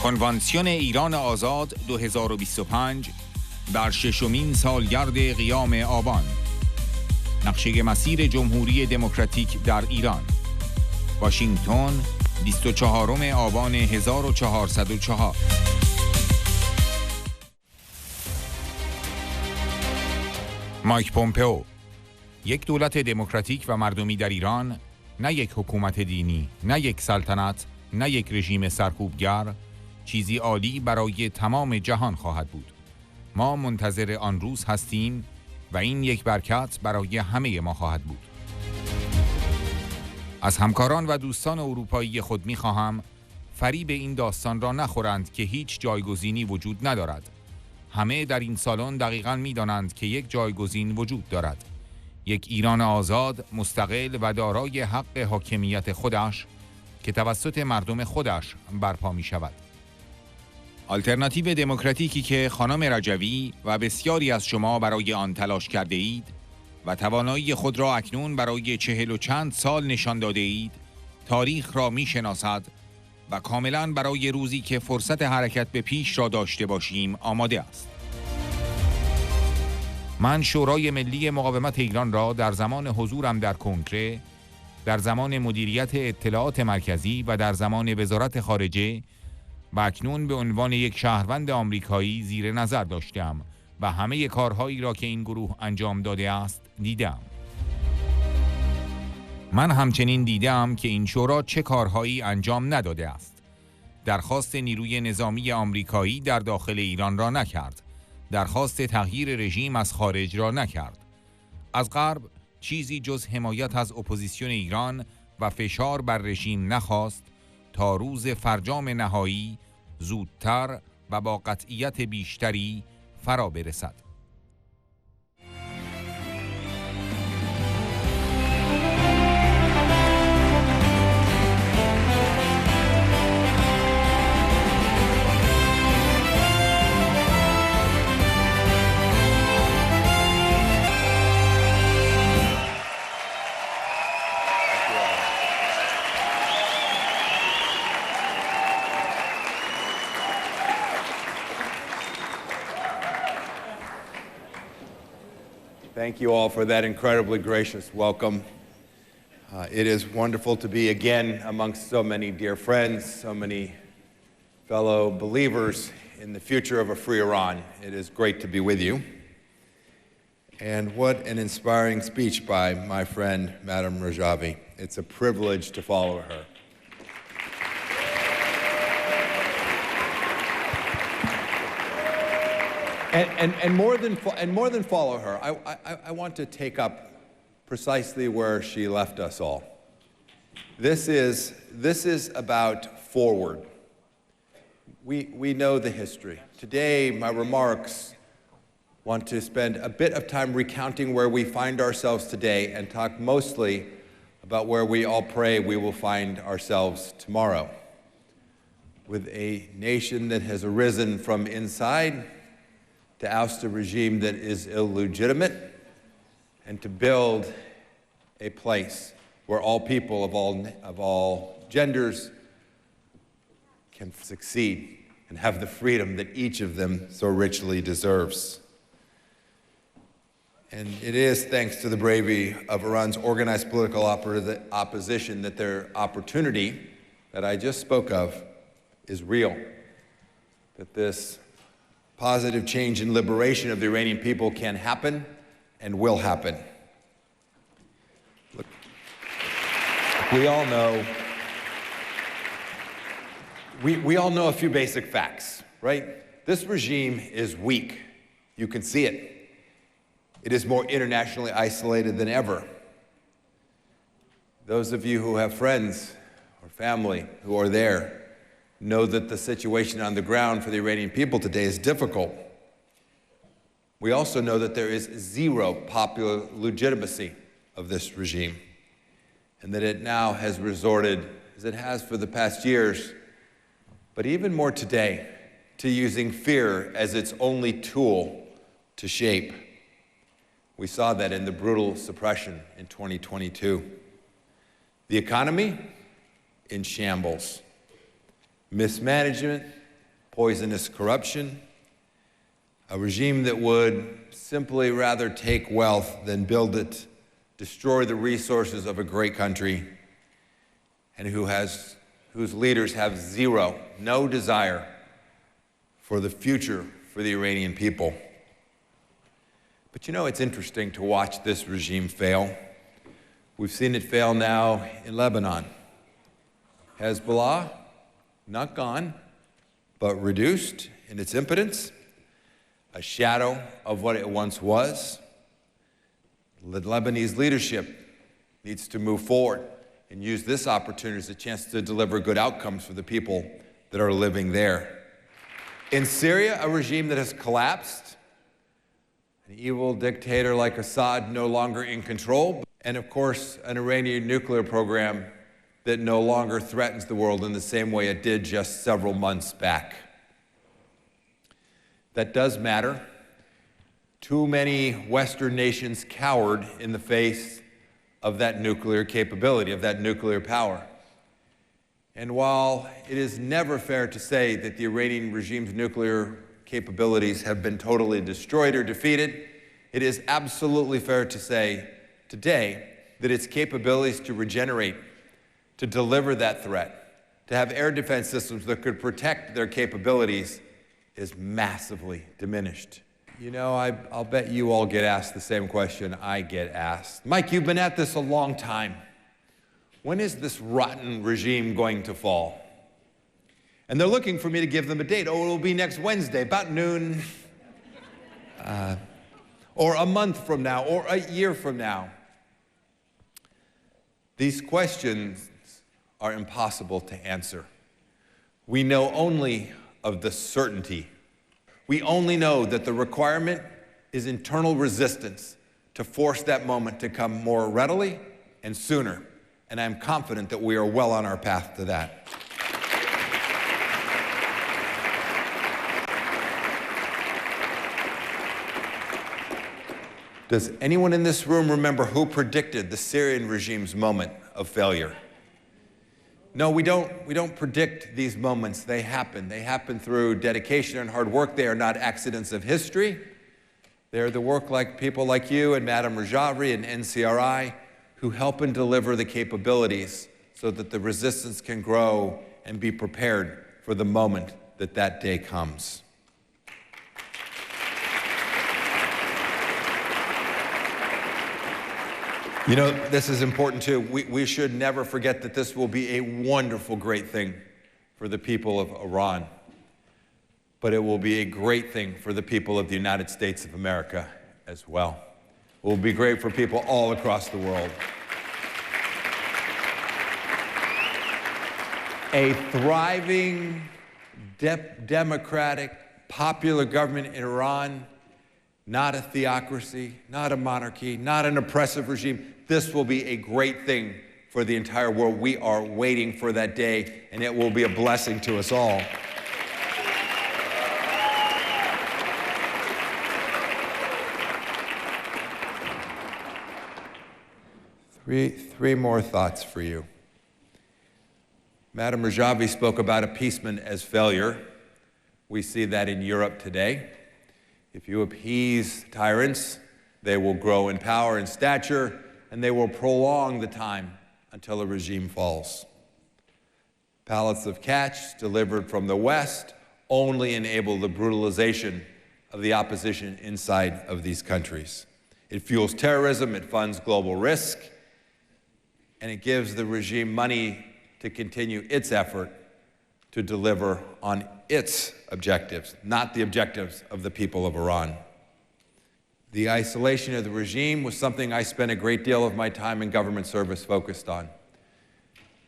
کنوانسیون ایران آزاد 2025 در ششمین سالگرد قیام آبان. نقشه مسیر جمهوری دموکراتیک در ایران. واشنگتن 24 آبان 1404. مایک پمپئو: یک دولت دموکراتیک و مردمی در ایران، نه یک حکومت دینی، نه یک سلطنت، نه یک رژیم سرکوبگر، چیزی عالی برای تمام جهان خواهد بود. ما منتظر آن روز هستیم و این یک برکت برای همه ما خواهد بود. از همکاران و دوستان اروپایی خود می‌خواهم فریب این داستان را نخورند که هیچ جایگزینی وجود ندارد. همه در این سالن دقیقاً می‌دانند که یک جایگزین وجود دارد. یک ایران آزاد، مستقل و دارای حق حاکمیت خودش که توسط مردم خودش برپا می‌شود. آلترناتیو دموکراتیکی که خانم رجوی و بسیاری از شما برای آن تلاش کرده اید و توانایی خود را اکنون برای 40 و چند سال نشان داده اید، تاریخ را می‌شناسد و کاملاً برای روزی که فرصت حرکت به پیش را داشته باشیم آماده است. من شورای ملی مقاومت ایران را در زمان حضورم در کنگره، در زمان مدیریت اطلاعات مرکزی و در زمان وزارت خارجه و اکنون به عنوان یک شهروند آمریکایی زیر نظر داشتم و همه کارهایی را که این گروه انجام داده است دیدم. من همچنین دیدم که این شورا چه کارهایی انجام نداده است. درخواست نیروی نظامی آمریکایی در داخل ایران را نکرد. درخواست تغییر رژیم از خارج را نکرد. از غرب چیزی جز حمایت از اپوزیسیون ایران و فشار بر رژیم نخواست تا روز فرجام نهایی زودتر و با قطعیت بیشتری فرا برسد. Thank you all for that incredibly gracious welcome. It is wonderful to be again amongst so many dear friends, so many fellow believers in the future of a free Iran. It is great to be with you. And what an inspiring speech by my friend, Madam Rajavi. It's a privilege to follow her. And more than follow her, I want to take up precisely where she left us all. This is about forward. We know the history. Today, my remarks want to spend a bit of time recounting where we find ourselves today and talk mostly about where we all pray we will find ourselves tomorrow. With a nation that has arisen from inside to oust a regime that is illegitimate, and to build a place where all people of all genders can succeed and have the freedom that each of them so richly deserves. And it is thanks to the bravery of Iran's organized political opposition that their opportunity that I just spoke of is real, that this positive change and liberation of the Iranian people can happen and will happen. Look, we all know a few basic facts, right? This regime is weak. You can see it. It is more internationally isolated than ever. Those of you who have friends or family who are there know that the situation on the ground for the Iranian people today is difficult. We also know that there is zero popular legitimacy of this regime, and that it now has resorted, as it has for the past years, but even more today, to using fear as its only tool to shape. We saw that in the brutal suppression in 2022. The economy in shambles. Mismanagement poisonous corruption, a regime that would simply rather take wealth than build it, destroy the resources of a great country, and whose leaders have no desire for the future for the Iranian people. But you know, it's interesting to watch this regime fail. We've seen it fail now in Lebanon. Hezbollah, not gone, but reduced in its impotence, a shadow of what it once was. The Lebanese leadership needs to move forward and use this opportunity as a chance to deliver good outcomes for the people that are living there. In Syria, a regime that has collapsed, an evil dictator like Assad no longer in control, and of course, an Iranian nuclear program that no longer threatens the world in the same way it did just several months back. That does matter. Too many Western nations cowered in the face of that nuclear capability, of that nuclear power. And while it is never fair to say that the Iranian regime's nuclear capabilities have been totally destroyed or defeated, it is absolutely fair to say today that its capabilities to regenerate, to deliver that threat, to have air defense systems that could protect their capabilities is massively diminished. You know, I'll bet you all get asked the same question I get asked. Mike, you've been at this a long time. When is this rotten regime going to fall? And they're looking for me to give them a date. Oh, it'll be next Wednesday, about noon, or a month from now, or a year from now. These questions are impossible to answer. We know only of the certainty. We only know that the requirement is internal resistance to force that moment to come more readily and sooner. And I'm confident that we are well on our path to that. Does anyone in this room remember who predicted the Syrian regime's moment of failure? No, we don't predict these moments. They happen. They happen through dedication and hard work. They are not accidents of history. They are the work like people like you and Madame Rajavi and NCRI who help and deliver the capabilities so that the resistance can grow and be prepared for the moment that that day comes. You know, this is important too. We should never forget that this will be a wonderful, great thing for the people of Iran. But it will be a great thing for the people of the United States of America as well. It will be great for people all across the world. A thriving, democratic, popular government in Iran, not a theocracy, not a monarchy, not an oppressive regime. This will be a great thing for the entire world. We are waiting for that day, and it will be a blessing to us all. Three more thoughts for you. Madame Rajavi spoke about appeasement as failure. We see that in Europe today. If you appease tyrants, they will grow in power and stature, and they will prolong the time until a regime falls. Pallets of catch delivered from the West only enable the brutalization of the opposition inside of these countries. It fuels terrorism, it funds global risk, and it gives the regime money to continue its effort to deliver on its objectives, not the objectives of the people of Iran. The isolation of the regime was something I spent a great deal of my time in government service focused on.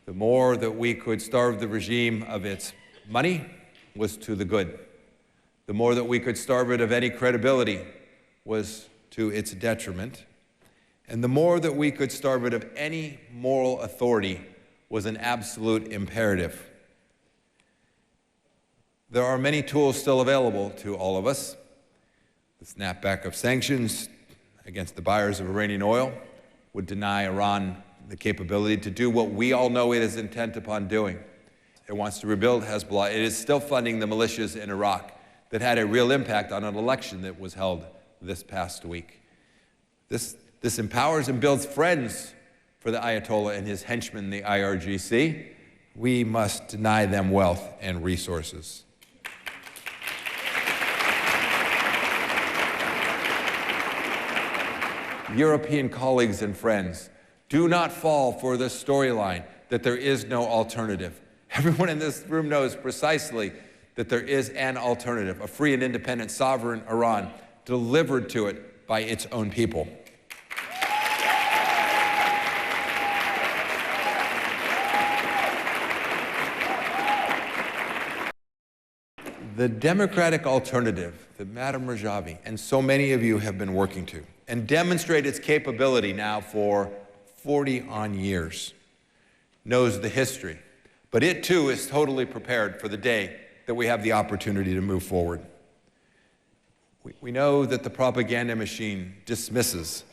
The more that we could starve the regime of its money was to the good. The more that we could starve it of any credibility was to its detriment. And the more that we could starve it of any moral authority was an absolute imperative. There are many tools still available to all of us. The snapback of sanctions against the buyers of Iranian oil would deny Iran the capability to do what we all know it is intent upon doing. It wants to rebuild Hezbollah. It is still funding the militias in Iraq that had a real impact on an election that was held this past week. This empowers and builds friends for the Ayatollah and his henchmen, the IRGC. We must deny them wealth and resources. European colleagues and friends, do not fall for the storyline that there is no alternative. Everyone in this room knows precisely that there is an alternative, a free and independent sovereign Iran delivered to it by its own people. The democratic alternative that Madam Rajavi and so many of you have been working to and demonstrate its capability now for 40-on years knows the history, but it too is totally prepared for the day that we have the opportunity to move forward. We know that the propaganda machine dismisses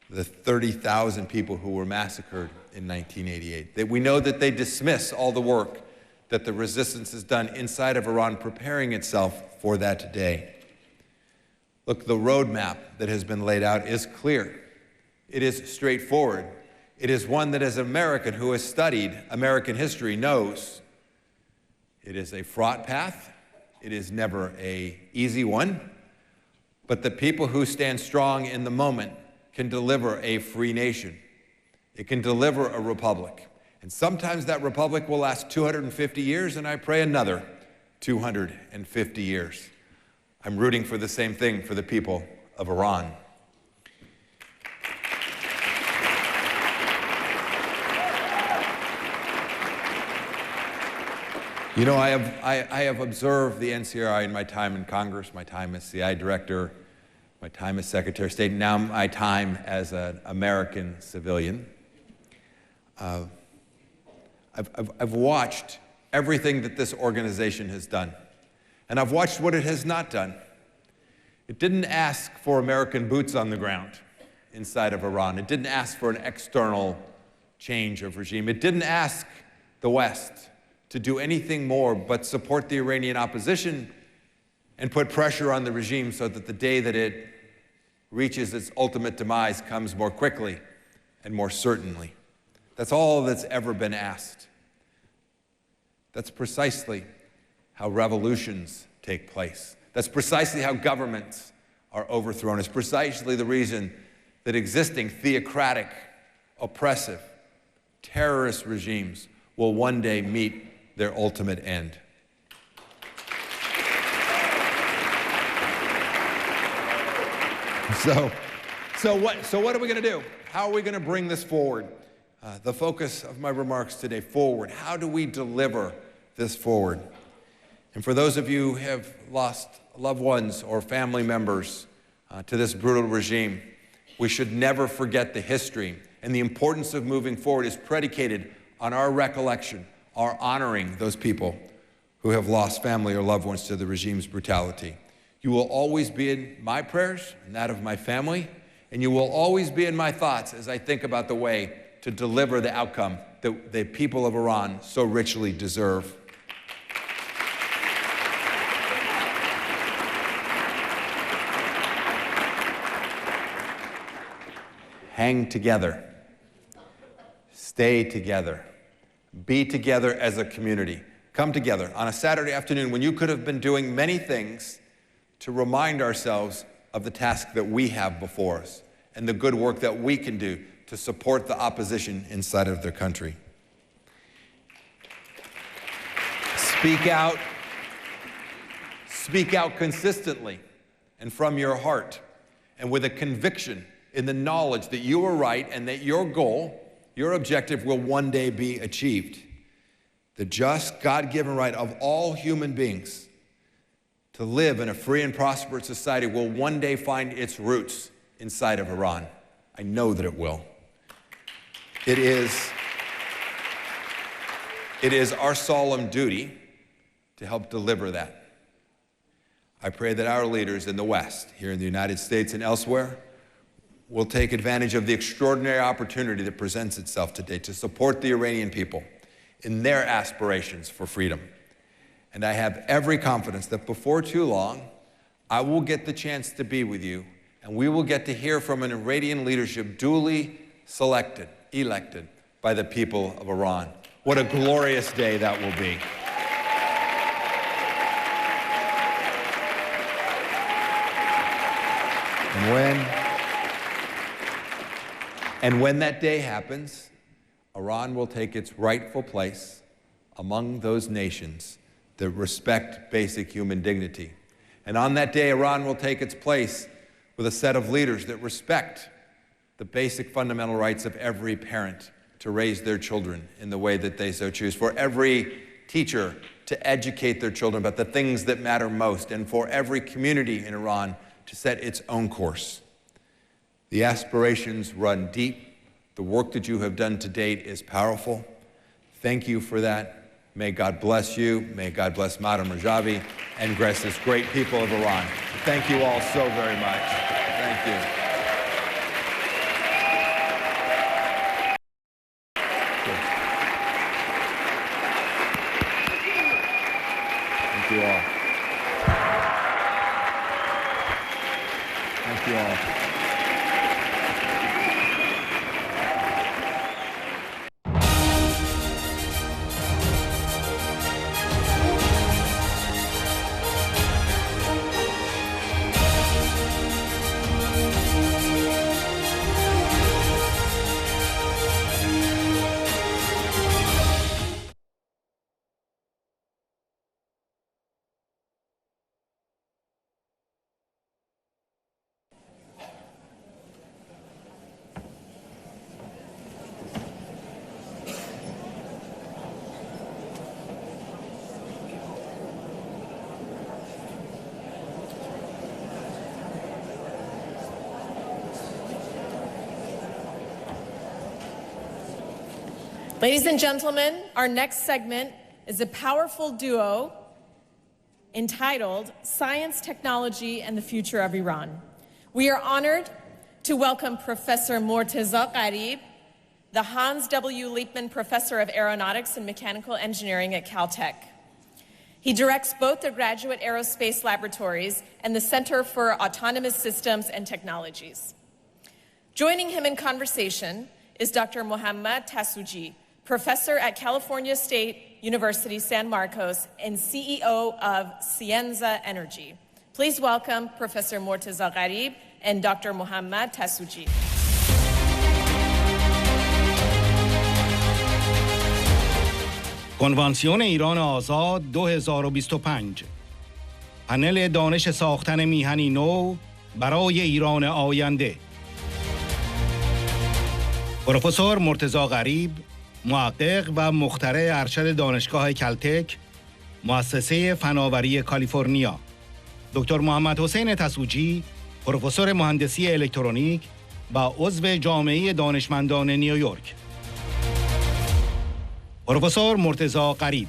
the 30,000 people who were massacred in 1988. That we know that they dismiss all the work that the resistance has done inside of Iran preparing itself for that day. Look, the roadmap that has been laid out is clear. It is straightforward. It is one that as an American who has studied American history knows. It is a fraught path. It is never an easy one. But the people who stand strong in the moment can deliver a free nation. It can deliver a republic. And sometimes that republic will last 250 years, and I pray another 250 years. I'm rooting for the same thing for the people of Iran. You know, I have observed the NCRI in my time in Congress, my time as CI director, my time as Secretary of State, now my time as an American civilian. I've watched everything that this organization has done, and I've watched what it has not done. It didn't ask for American boots on the ground inside of Iran. It didn't ask for an external change of regime. It didn't ask the West to do anything more but support the Iranian opposition and put pressure on the regime so that the day that it reaches its ultimate demise comes more quickly and more certainly. That's all that's ever been asked. That's precisely how revolutions take place. That's precisely how governments are overthrown. It's precisely the reason that existing theocratic, oppressive, terrorist regimes will one day meet their ultimate end. So what are we going to do? How are we going to bring this forward? The focus of my remarks today, forward. How do we deliver this forward? And for those of you who have lost loved ones or family members to this brutal regime, we should never forget the history. And the importance of moving forward is predicated on our recollection, our honoring those people who have lost family or loved ones to the regime's brutality. You will always be in my prayers and that of my family, and you will always be in my thoughts as I think about the way to deliver the outcome that the people of Iran so richly deserve. Hang together. Stay together. Be together as a community. Come together on a Saturday afternoon when you could have been doing many things to remind ourselves of the task that we have before us and the good work that we can do to support the opposition inside of their country. Speak out consistently and from your heart and with a conviction in the knowledge that you are right and that your goal, your objective will one day be achieved. The just, God-given right of all human beings to live in a free and prosperous society will one day find its roots inside of Iran. I know that it will. It is our solemn duty to help deliver that. I pray that our leaders in the West, here in the United States and elsewhere, will take advantage of the extraordinary opportunity that presents itself today to support the Iranian people in their aspirations for freedom. And I have every confidence that before too long, I will get the chance to be with you, and we will get to hear from an Iranian leadership duly elected by the people of Iran. What a glorious day that will be. And when that day happens, Iran will take its rightful place among those nations that respect basic human dignity. And on that day, Iran will take its place with a set of leaders that respect the basic fundamental rights of every parent to raise their children in the way that they so choose, for every teacher to educate their children about the things that matter most, and for every community in Iran to set its own course. The aspirations run deep. The work that you have done to date is powerful. Thank you for that. May God bless you. May God bless Madam Rajavi and bless this great people of Iran. Thank you all so very much. Thank you. Thank you all. Thank you all. Ladies and gentlemen, our next segment is a powerful duo entitled Science, Technology, and the Future of Iran. We are honored to welcome Professor Morteza Gharib, the Hans W. Liepman Professor of Aeronautics and Mechanical Engineering at Caltech. He directs both the Graduate Aerospace Laboratories and the Center for Autonomous Systems and Technologies. Joining him in conversation is Dr. Mohammad Tassouji, Professor at California State University, San Marcos, and CEO of Cienza Energy. Please welcome Professor Morteza Gharib and Dr. Mohammad Tassouji. کنوانسیون ایران آزاد 2025 پنل دانش ساختن میهنی نو برای ایران آینده. پروفسور مرتضی غریب، محقق و مخترع ارشد دانشگاه کلتک، مؤسسه فناوری کالیفرنیا. دکتر محمد حسین تسوجی، پروفسور مهندسی الکترونیک و عضو جامعه دانشمندان نیویورک. پروفسور مرتضی غریب: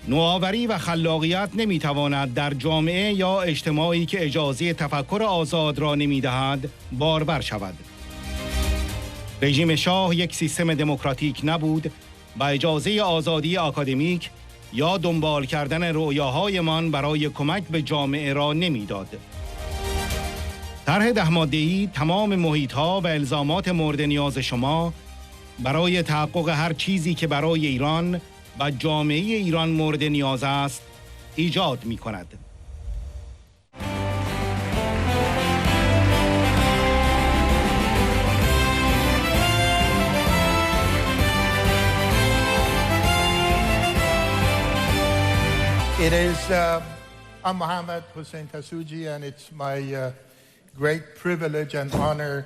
نوآوری و خلاقیت نمیتواند در جامعه یا اجتماعی که اجازه تفکر آزاد را نمیدهد بارور شود. رژیم شاه یک سیستم دموکراتیک نبود و اجازه آزادی آکادمیک یا دنبال کردن رؤیاهایمان برای کمک به جامعه را نمیداد. طرح 10 ماده‌ای تمام محیط‌ها و الزامات مورد نیاز شما برای تحقق هر چیزی که برای ایران و جامعه ایران مورد نیاز است ایجاد می‌کند. It is, I'm Mohammad Hussein Tassouji, and it's my great privilege and honor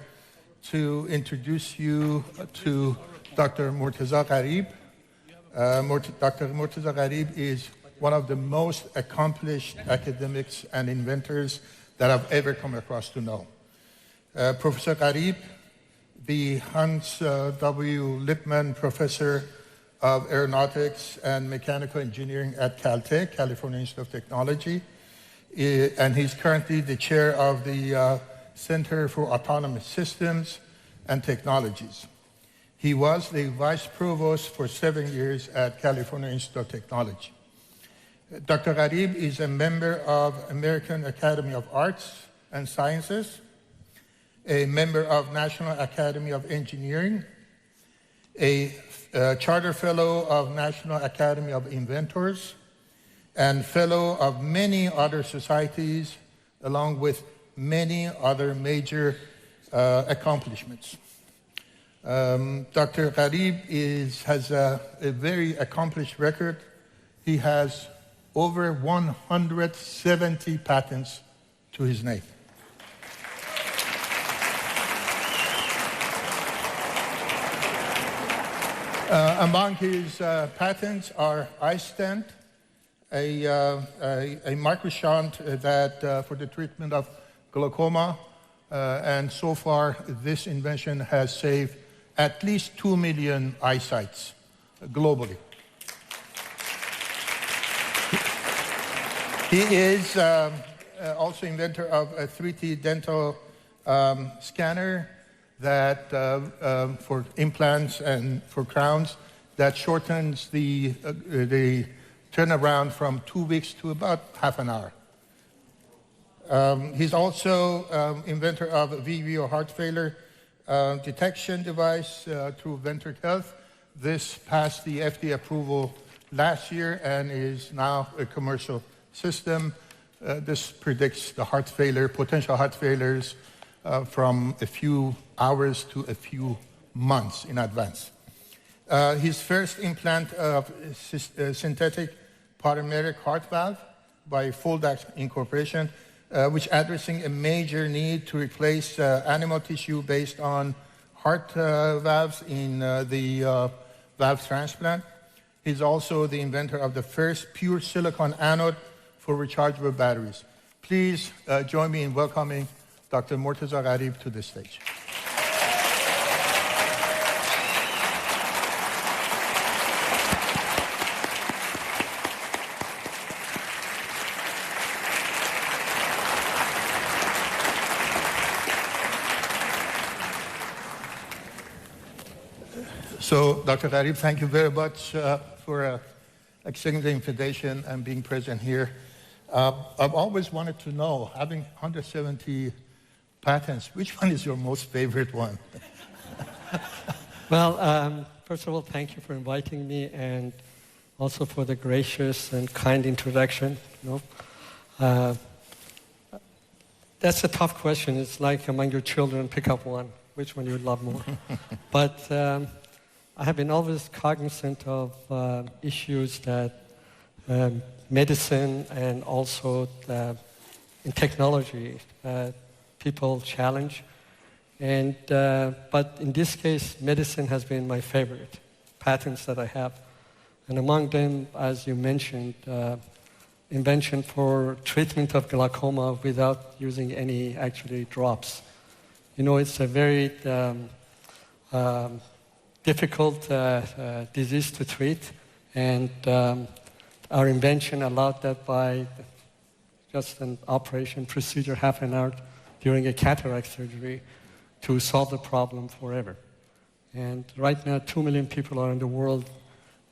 to introduce you to Dr. Morteza Gharib. Dr. Morteza Gharib is one of the most accomplished academics and inventors that I've ever come across to know. Professor Gharib, the Hans W. Liepman Professor of Aeronautics and Mechanical Engineering at Caltech, California Institute of Technology, and he's currently the chair of the Center for Autonomous Systems and Technologies. He was the vice provost for 7 years at California Institute of Technology. Dr. Gharib is a member of American Academy of Arts and Sciences, a member of National Academy of Engineering, a charter fellow of National Academy of Inventors, and fellow of many other societies, along with many other major accomplishments. Dr. Gharib has a very accomplished record. He has over 170 patents to his name. Among his patents are iStent, a microshunt that for the treatment of glaucoma, and so far this invention has saved at least 2 million eyesights globally. He is also inventor of a 3D dental scanner that for implants and for crowns that shortens the turnaround from 2 weeks to about half an hour. He's also inventor of a VVO heart failure detection device through Venture Health. This passed the FDA approval last year and is now a commercial system. This predicts the heart failure, potential heart failures from a few hours to a few months in advance. His first implant of synthetic polymeric heart valve by Foldax Incorporation, which addressing a major need to replace animal tissue based on heart valves in the valve transplant. He's also the inventor of the first pure silicon anode for rechargeable batteries. Please join me in welcoming Dr. Mortaza Gharib to the stage. So, Dr. Gharib, thank you very much for accepting the invitation and being present here. I've always wanted to know, having 170 patents, which one is your most favorite one? Well, first of all, thank you for inviting me and also for the gracious and kind introduction. That's a tough question. It's like among your children, pick up one. Which one you would love more? But I have been always cognizant of issues that medicine and also in technology people challenge. And but in this case, medicine has been my favorite patents that I have. And among them, as you mentioned, invention for treatment of glaucoma without using any actually drops. You know, it's a very difficult disease to treat, and our invention allowed that by just an operation procedure, half an hour during a cataract surgery, to solve the problem forever. And right now, 2 million people are in the world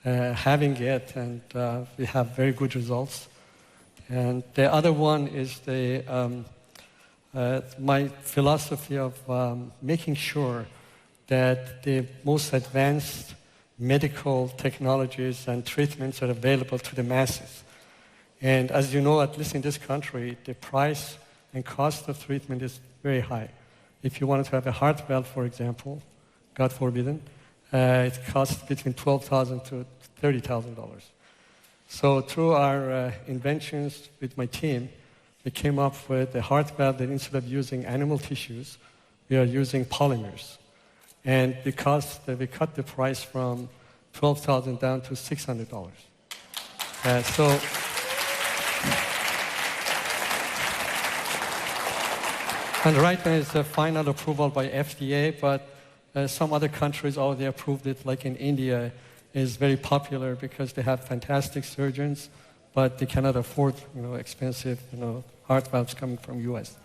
having it, and we have very good results. And the other one is my philosophy of making sure that the most advanced medical technologies and treatments are available to the masses. And as you know, at least in this country, the price and cost of treatment is very high. If you wanted to have a heart valve, for example, God forbidden, it costs between $12,000 to $30,000. So through our inventions with my team, we came up with a heart valve that instead of using animal tissues, we are using polymers. And because we cut the price from $12,000 down to $600. And right now it's a final approval by FDA, but some other countries already approved it, like in India, is very popular because they have fantastic surgeons, but they cannot afford, expensive, heart valves coming from US.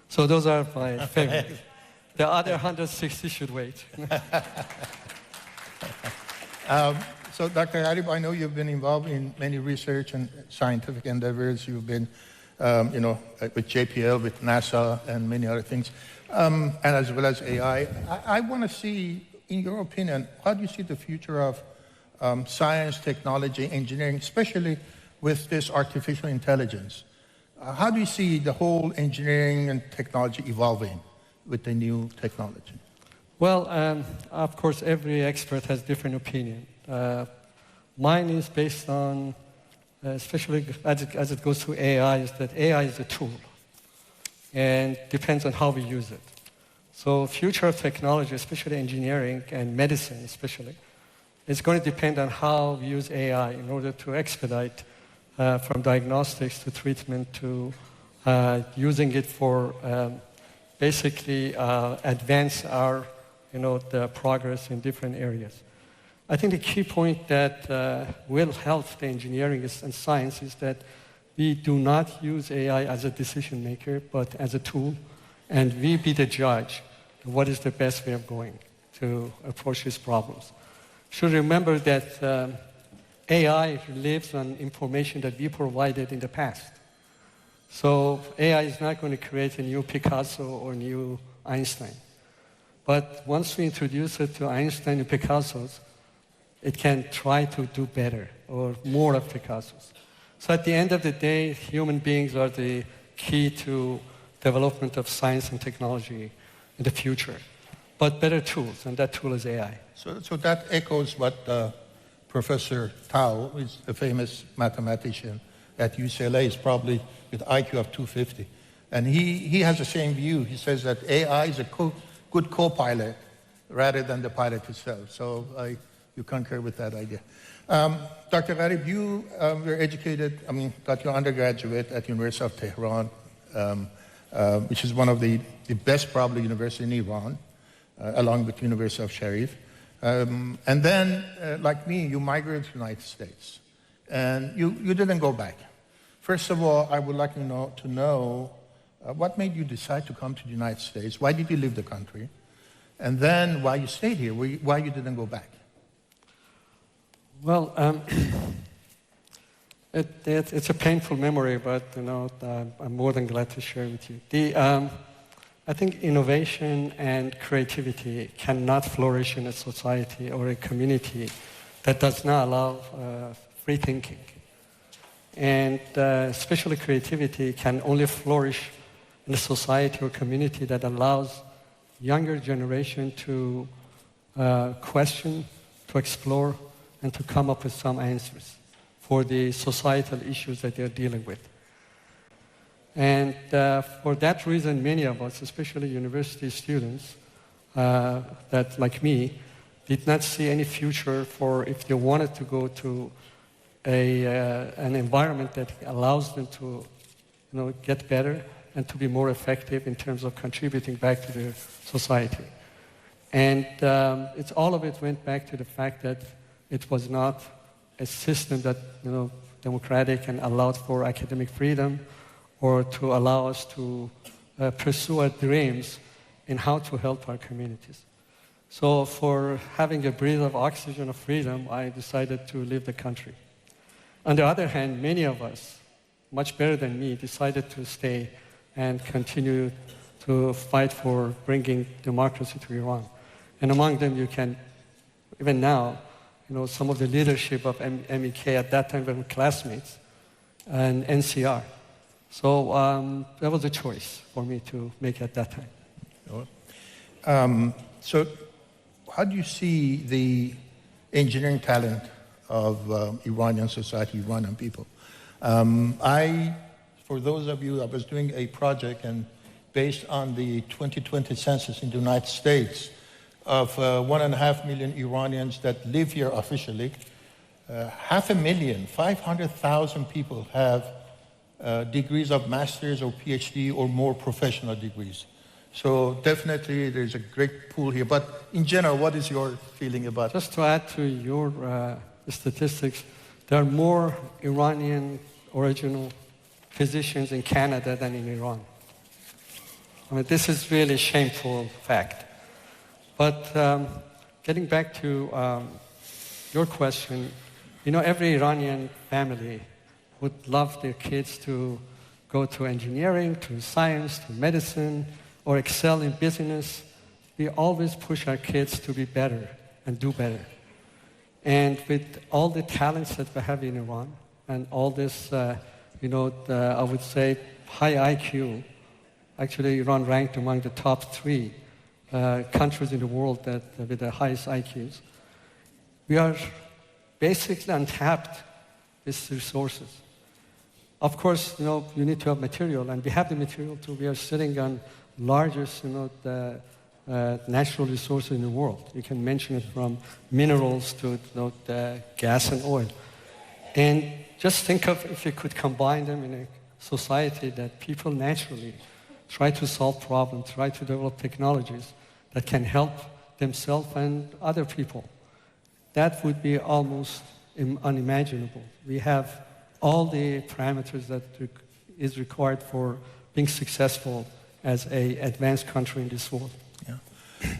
So those are my favorites. The other 160 should wait. So, Dr. Arif, I know you've been involved in many research and scientific endeavors. You've been, with JPL, with NASA, and many other things, and as well as AI. I want to see, in your opinion, how do you see the future of science, technology, engineering, especially with this artificial intelligence? How do you see the whole engineering and technology evolving with the new technology? Well, of course, every expert has different opinion. Mine is based on, especially as it goes to AI, is that AI is a tool, and depends on how we use it. So future of technology, especially engineering and medicine especially, is going to depend on how we use AI in order to expedite from diagnostics to treatment to using it for basically advance our, the progress in different areas. I think the key point that will help the engineering and science is that we do not use AI as a decision maker, but as a tool, and we be the judge of what is the best way of going to approach these problems. Should remember that AI lives on information that we provided in the past. So AI is not going to create a new Picasso or new Einstein. But once we introduce it to Einstein and Picasso's, it can try to do better or more of Picasso's. So at the end of the day, human beings are the key to development of science and technology in the future. But better tools, and that tool is AI. So that echoes what Professor Tao, who is a famous mathematician at UCLA, is probably with IQ of 250. And he has the same view. He says that AI is a good co-pilot rather than the pilot itself. So you concur with that idea. Dr. Gharib, you were educated, got your undergraduate at University of Tehran, which is one of the best probably university in Iran, along with University of Sharif. And then, like me, you migrated to the United States. And you didn't go back. First of all, I would like to know what made you decide to come to the United States? Why did you leave the country? And then why you stayed here? Why you didn't go back? Well, it's a painful memory, but I'm more than glad to share with you. I think innovation and creativity cannot flourish in a society or a community that does not allow free thinking. And especially creativity can only flourish in a society or community that allows younger generation to question, to explore, and to come up with some answers for the societal issues that they're dealing with. And for that reason, many of us, especially university students, that like me, did not see any future for if they wanted to go to an environment that allows them to get better and to be more effective in terms of contributing back to their society. And all of it went back to the fact that it was not a system that democratic and allowed for academic freedom or to allow us to pursue our dreams in how to help our communities. So for having a breath of oxygen of freedom, I decided to leave the country. On the other hand, many of us, much better than me, decided to stay and continue to fight for bringing democracy to Iran. And among them, you can, even now, some of the leadership of MEK at that time were classmates and NCR. So that was a choice for me to make at that time. So how do you see the engineering talent of Iranian society, Iranian people? For those of you, I was doing a project and based on the 2020 census in the United States of 1.5 million Iranians that live here officially, 500,000, 500,000 people have degrees of master's or PhD or more professional degrees. So definitely there's a great pool here. But in general, what is your feeling about it? Just to add to your statistics, there are more Iranian original physicians in Canada than in Iran. I mean, this is really a shameful fact. But getting back to your question, you know, every Iranian family would love their kids to go to engineering, to science, to medicine, or excel in business. We always push our kids to be better and do better. And with all the talents that we have in Iran and all this, I would say high IQ, actually Iran ranked among the top 3 countries in the world that with the highest IQs. We are basically untapped with resources. Of course, you need to have material, and we have the material too. We are sitting on largest, the natural resources in the world. You can mention it from minerals to the gas and oil. And just think of if you could combine them in a society that people naturally try to solve problems, try to develop technologies that can help themselves and other people. That would be almost unimaginable. We have all the parameters that is required for being successful as an advanced country in this world. Yeah.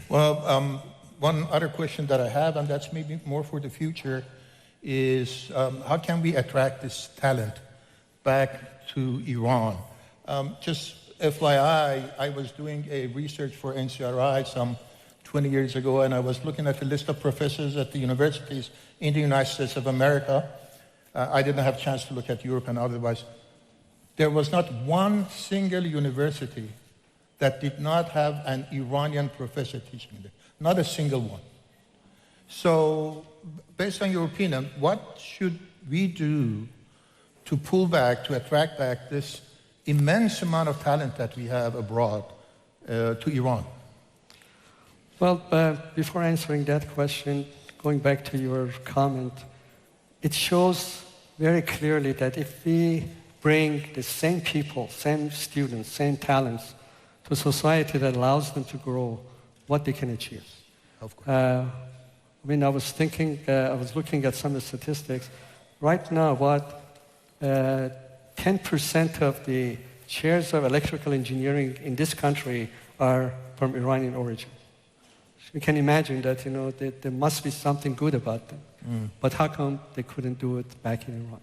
Well, one other question that I have, and that's maybe more for the future, is how can we attract this talent back to Iran? Just FYI, I was doing a research for NCRI some 20 years ago, and I was looking at the list of professors at the universities in the United States of America. I didn't have a chance to look at Europe and otherwise. There was not one single university that did not have an Iranian professor teaching there. Not a single one. So, based on your opinion, what should we do to pull back, to attract back this immense amount of talent that we have abroad to Iran? Well, before answering that question, going back to your comment, it shows very clearly that if we bring the same people, same students, same talents to a society that allows them to grow, what they can achieve. Of course. I was looking at some of the statistics. Right now, 10% of the chairs of electrical engineering in this country are from Iranian origin. So you can imagine that, there must be something good about them. But how come they couldn't do it back in Iran?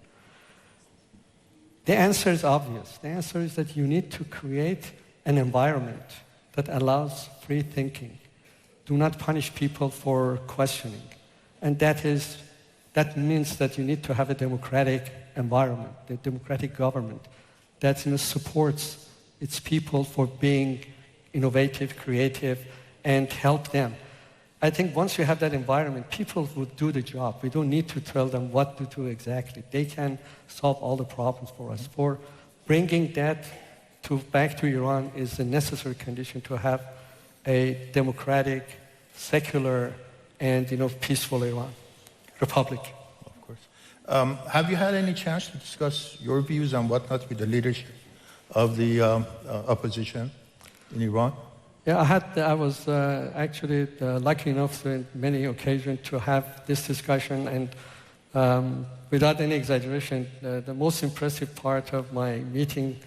The answer is obvious. The answer is that you need to create an environment that allows free thinking. Do not punish people for questioning. And that means that you need to have a democratic environment, a democratic government that supports its people for being innovative, creative, and help them. I think once you have that environment, people will do the job. We don't need to tell them what to do exactly. They can solve all the problems for us. For bringing that back to Iran is a necessary condition to have a democratic, secular, and peaceful Iran republic. Of course. Have you had any chance to discuss your views on whatnot with the leadership of the opposition in Iran? Yeah, I was actually lucky enough to, on many occasions, to have this discussion, and without any exaggeration, the most impressive part of my meeting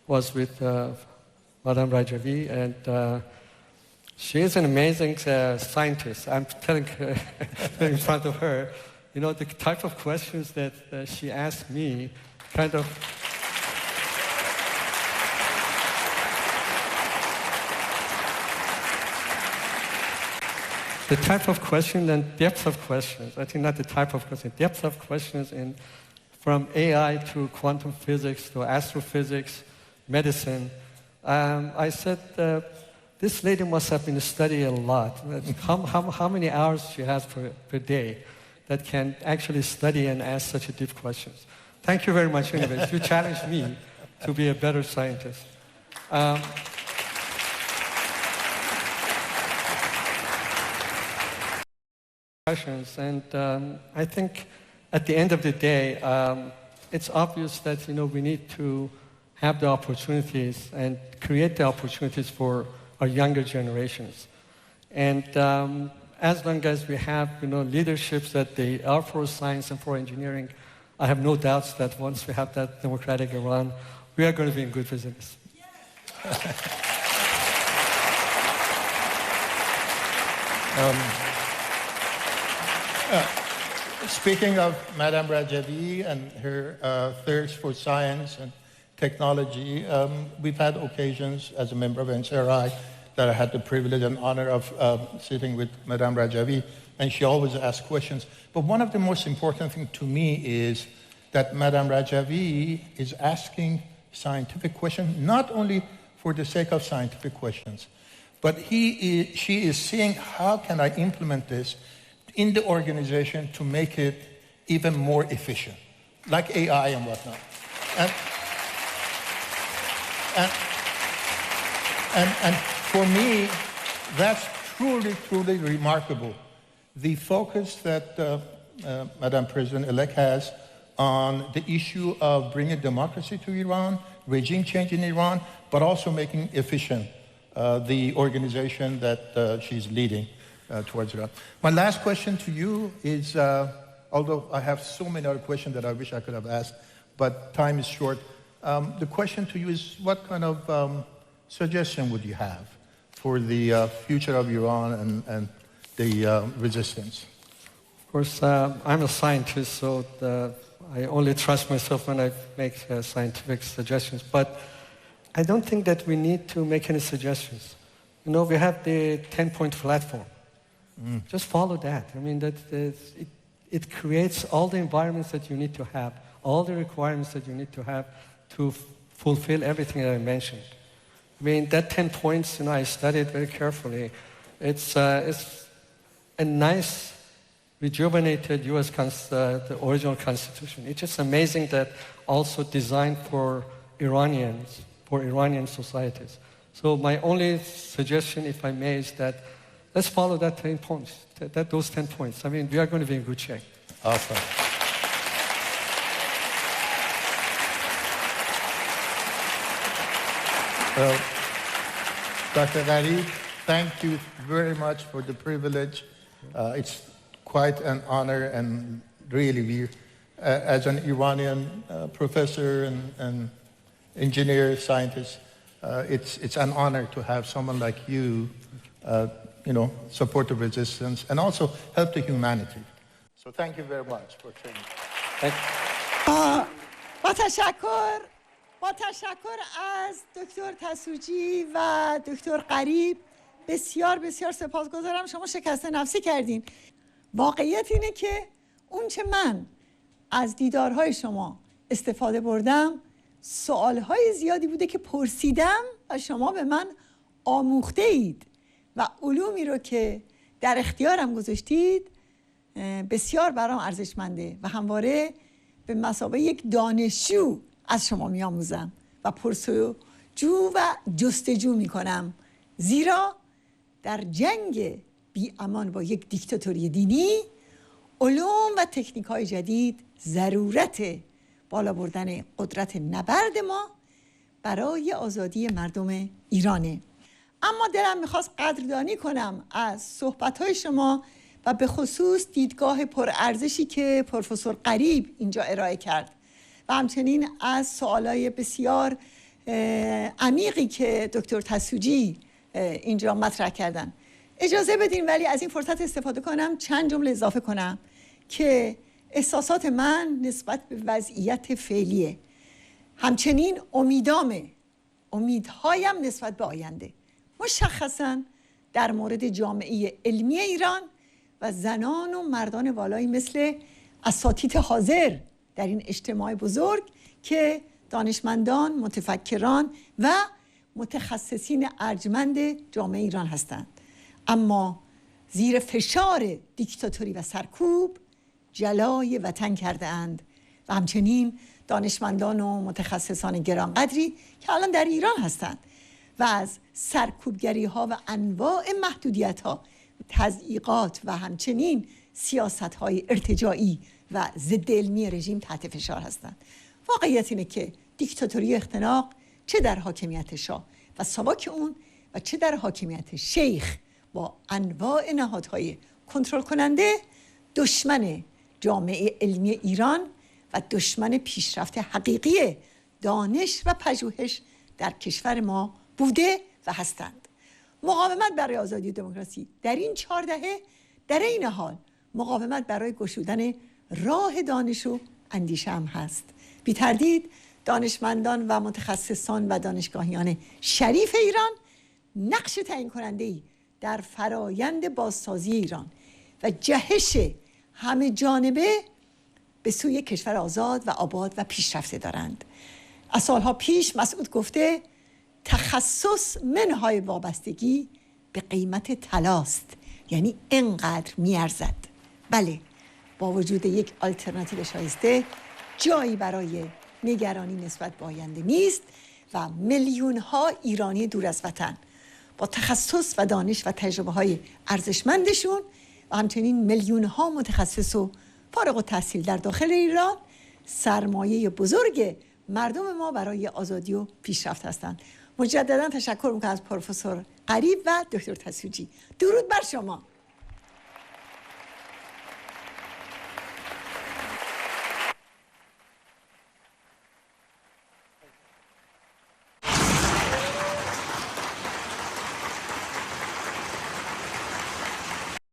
was with Madame Rajavi, and she is an amazing scientist. I'm telling her in front of her, the type of questions that she asked me kind of... The type of question and depth of questions, I think not the type of question, depth of questions from AI to quantum physics to astrophysics, medicine. I said, this lady must have been studying a lot. How many hours she has per day that can actually study and ask such a deep questions. Thank you very much, anyways. You challenged me to be a better scientist. And I think at the end of the day, it's obvious that we need to have the opportunities and create the opportunities for our younger generations. And as long as we have leaderships that they are for science and for engineering, I have no doubts that once we have that democratic Iran, we are going to be in good business. Speaking of Madame Rajavi and her thirst for science and technology, we've had occasions as a member of NCRI that I had the privilege and honor of sitting with Madame Rajavi, and she always asked questions. But one of the most important things to me is that Madame Rajavi is asking scientific questions, not only for the sake of scientific questions, but she is seeing how can I implement this in the organization to make it even more efficient, like AI and whatnot. And for me, that's truly, truly remarkable. The focus that Madam President-elect has on the issue of bringing democracy to Iran, regime change in Iran, but also making efficient the organization that she's leading towards Iran. My last question to you is, although I have so many other questions that I wish I could have asked, but time is short. The question to you is, what kind of suggestion would you have for the future of Iran and the resistance? Of course, I'm a scientist, so I only trust myself when I make scientific suggestions. But I don't think that we need to make any suggestions. You know, we have the 10-point platform. Just follow that. I mean, it creates all the environments that you need to have, all the requirements that you need to have to fulfill everything that I mentioned. I mean, that 10 points, you know, I studied very carefully. It's a nice, rejuvenated U.S. the original Constitution. It's just amazing that also designed for Iranians, for Iranian societies. So my only suggestion, if I may, is that let's follow that 10 points, those 10 points. I mean, we are going to be in good shape. Awesome. Well, Dr. Gharib, thank you very much for the privilege. It's quite an honor, and really, as an Iranian professor and engineer, scientist, it's an honor to have someone like you, support the resistance and also help the humanity. So thank you very much for training. Thank you. با تشکر از دکتر تسوجی و دکتر غریب بسیار بسیار سپاسگزارم. شما شکست نفسی کردین. واقعیت اینه که اون چه من از دیدارهای شما استفاده بردم، سوالهای زیادی بوده که پرسیدم و شما به من آموخته اید و علومی رو که در اختیارم گذاشتید بسیار برام ارزشمنده و همواره به مثابه یک دانشجو از شما می‌آموزم و پرسجو و جستجو می‌کنم، زیرا در جنگ بی امان با یک دیکتاتوری دینی علوم و تکنیک‌های جدید ضرورت بالا بردن قدرت نبرد ما برای آزادی مردم ایرانه. اما دلم می‌خواست قدردانی کنم از صحبت‌های شما و به خصوص دیدگاه پرارزشی که پروفسور غریب اینجا ارائه کرد و همچنین از سوالای بسیار عمیقی که دکتر تسوجی اینجا مطرح کردن. اجازه بدین ولی از این فرصت استفاده کنم چند جمله اضافه کنم که احساسات من نسبت به وضعیت فعلیه، همچنین امیدهایم نسبت به آینده، مشخصاً در مورد جامعه علمی ایران و زنان و مردان والایی مثل اساتید حاضر در این اجتماع بزرگ که دانشمندان، متفکران و متخصصین ارجمند جامعه ایران هستند، اما زیر فشار دیکتاتوری و سرکوب جلای وطن کرده اند و همچنین دانشمندان و متخصصان گرانقدری که الان در ایران هستند و از سرکوبگری ها و انواع محدودیت ها، تضییقات و همچنین سیاست های ارتجاعی و ضد علمی رژیم تحت فشار هستند. واقعیت اینه که دیکتاتوری اختناق چه در حاکمیت شاه و ساواک اون و چه در حاکمیت شیخ با انواع نهادهای کنترل کننده دشمن جامعه علمی ایران و دشمن پیشرفت حقیقی دانش و پژوهش در کشور ما بوده و هستند. مقاومت برای آزادی و دموکراسی در این 4 دهه در این حال مقاومت برای گشودن راه دانش و اندیشه هم هست. بی تردید دانشمندان و متخصصان و دانشگاهیان شریف ایران نقش تعیین کننده‌ای در فرایند بازسازی ایران و جهش همه جانبه به سوی کشور آزاد و آباد و پیشرفته دارند. از سالها پیش مسعود گفته تخصص منهای وابستگی به قیمت طلاست، یعنی انقدر میارزد. بله، با وجود یک آلترناتیو شایسته جایی برای نگرانی نسبت به آینده نیست و میلیون ها ایرانی دور از وطن با تخصص و دانش و تجربه های ارزشمندشون و همچنین میلیون ها متخصص و فارغ التحصیل در داخل ایران سرمایه بزرگ مردم ما برای آزادی و پیشرفت هستند. مجددا تشکر میکنم از پروفسور قریب و دکتر تسوجی. درود بر شما.